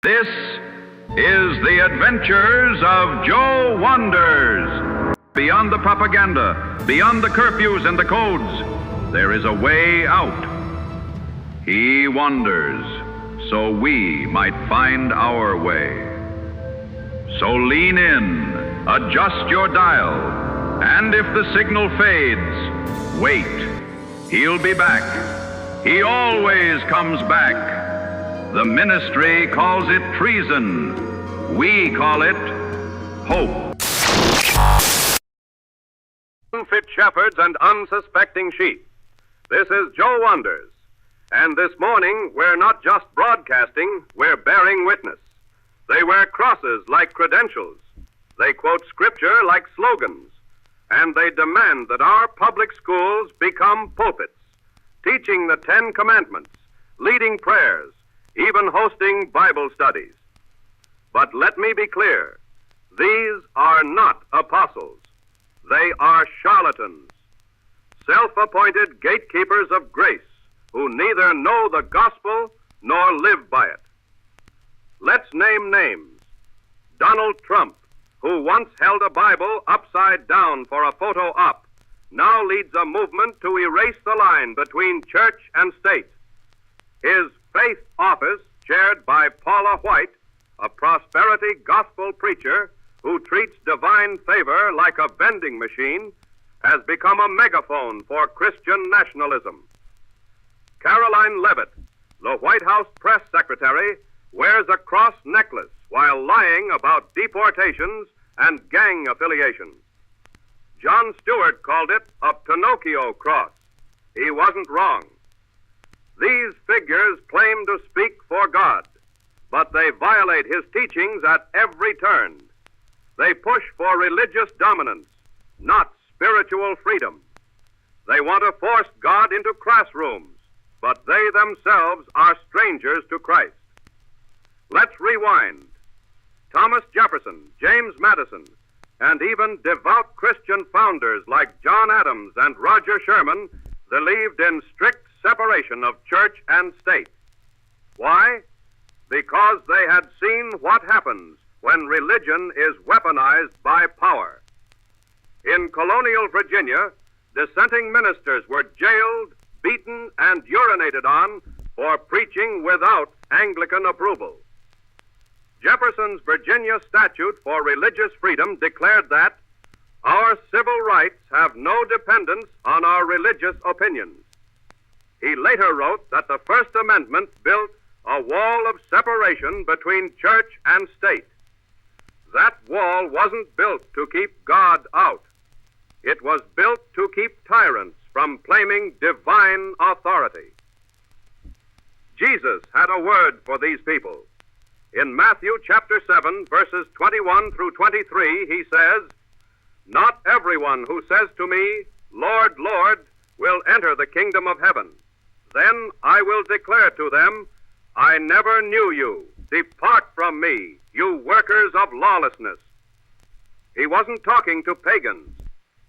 This is the adventures of Joe Wanders. Beyond the propaganda, beyond the curfews and the codes, there is a way out. He wanders so we might find our way. So lean in, adjust your dial, and if the signal fades, wait. He'll be back. He always comes back. The ministry calls it treason. We call it hope. Unfit shepherds and unsuspecting sheep. This is Joe Wanders. And this morning, we're not just broadcasting, we're bearing witness. They wear crosses like credentials. They quote scripture like slogans. And they demand that our public schools become pulpits, teaching the 10 Commandments, leading prayers, even hosting Bible studies. But let me be clear, these are not apostles. They are charlatans, self-appointed gatekeepers of grace who neither know the gospel nor live by it. Let's name names. Donald Trump, who once held a Bible upside down for a photo op, now leads a movement to erase the line between church and state. His faith office, chaired by Paula White, a prosperity gospel preacher who treats divine favor like a vending machine, has become a megaphone for Christian nationalism. Caroline Leavitt, the White House press secretary, wears a cross necklace while lying about deportations and gang affiliations. Jon Stewart called it a Pinocchio cross. He wasn't wrong. These figures claim to speak for God, but they violate his teachings at every turn. They push for religious dominance, not spiritual freedom. They want to force God into classrooms, but they themselves are strangers to Christ. Let's rewind. Thomas Jefferson, James Madison, and even devout Christian founders like John Adams and Roger Sherman believed in strict separation of church and state. Why? Because they had seen what happens when religion is weaponized by power. In colonial Virginia, dissenting ministers were jailed, beaten, and urinated on for preaching without Anglican approval. Jefferson's Virginia Statute for Religious Freedom declared that our civil rights have no dependence on our religious opinions. He later wrote that the First Amendment built a wall of separation between church and state. That wall wasn't built to keep God out. It was built to keep tyrants from claiming divine authority. Jesus had a word for these people. In Matthew chapter 7, verses 21 through 23, he says, "Not everyone who says to me, 'Lord, Lord,' will enter the kingdom of heaven. Then I will declare to them, 'I never knew you. Depart from me, you workers of lawlessness.'" He wasn't talking to pagans.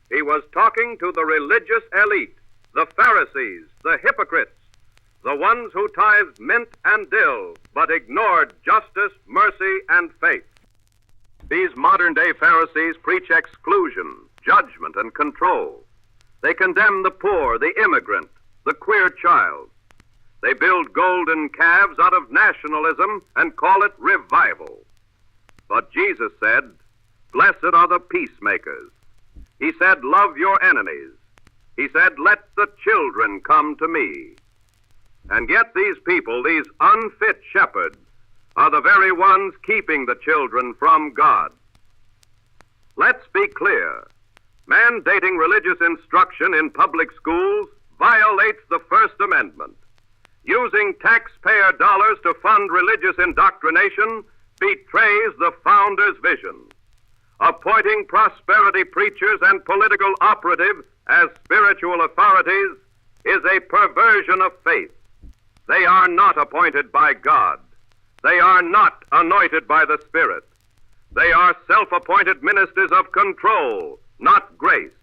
He was talking to the religious elite, the Pharisees, the hypocrites, the ones who tithed mint and dill, but ignored justice, mercy, and faith. These modern-day Pharisees preach exclusion, judgment, and control. They condemn the poor, the immigrant, the queer child. They build golden calves out of nationalism and call it revival. But Jesus said, "Blessed are the peacemakers." He said, "Love your enemies." He said, "Let the children come to me." And yet these people, these unfit shepherds, are the very ones keeping the children from God. Let's be clear. Mandating religious instruction in public schools violates the First Amendment. Using taxpayer dollars to fund religious indoctrination betrays the founders' vision. Appointing prosperity preachers and political operatives as spiritual authorities is a perversion of faith. They are not appointed by God. They are not anointed by the Spirit. They are self-appointed ministers of control, not grace.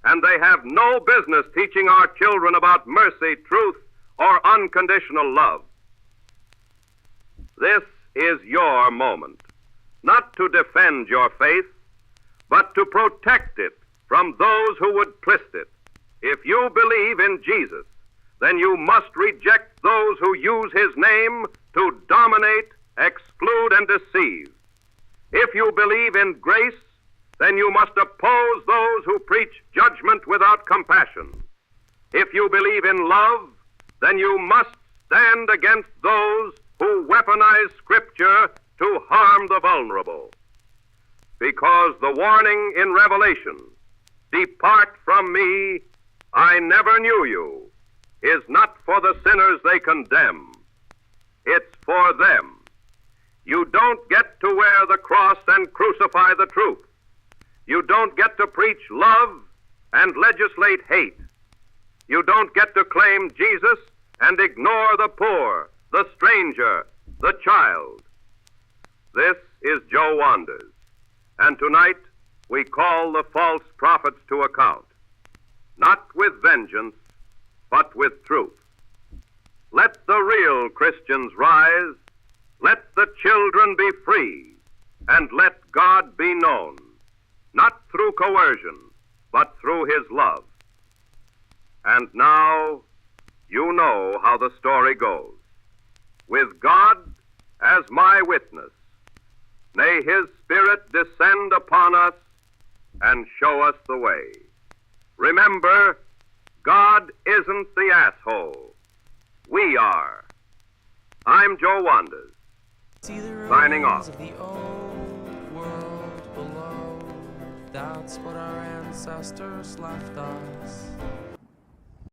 And they have no business teaching our children about mercy, truth, or unconditional love. This is your moment, not to defend your faith, but to protect it from those who would twist it. If you believe in Jesus, then you must reject those who use his name to dominate, exclude, and deceive. If you believe in grace, then you must oppose those who preach judgment without compassion. If you believe in love, then you must stand against those who weaponize Scripture to harm the vulnerable. Because the warning in Revelation, "Depart from me, I never knew you," is not for the sinners they condemn. It's for them. You don't get to wear the cross and crucify the truth. You don't get to preach love and legislate hate. You don't get to claim Jesus and ignore the poor, the stranger, the child. This is Joe Wanders, and tonight we call the false prophets to account, not with vengeance, but with truth. Let the real Christians rise, let the children be free, and let God be known, not through coercion, but through his love. And now, you know how the story goes. With God as my witness, may his Spirit descend upon us and show us the way. Remember, God isn't the asshole. We are. I'm Joe Wanders, signing off. Of the old world below, that's what our ancestors left us.